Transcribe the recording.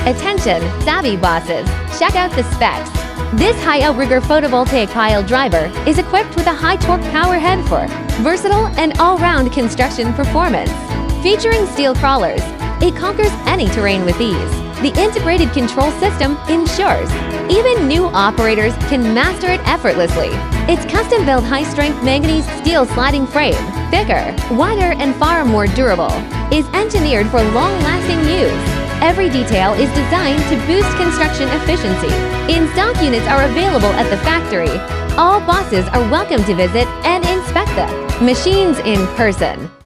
Attention, savvy bosses, check out the specs. This high outrigger photovoltaic pile driver is equipped with a high-torque power head for versatile and all-round construction performance. Featuring steel crawlers, it conquers any terrain with ease. The integrated control system ensures even new operators can master it effortlessly. Its custom-built high-strength manganese steel sliding frame, thicker, wider, and far more durable, is engineered for long-lasting use. Every detail is designed to boost construction efficiency. In-stock units are available at the factory. All bosses are welcome to visit and inspect the machines in person.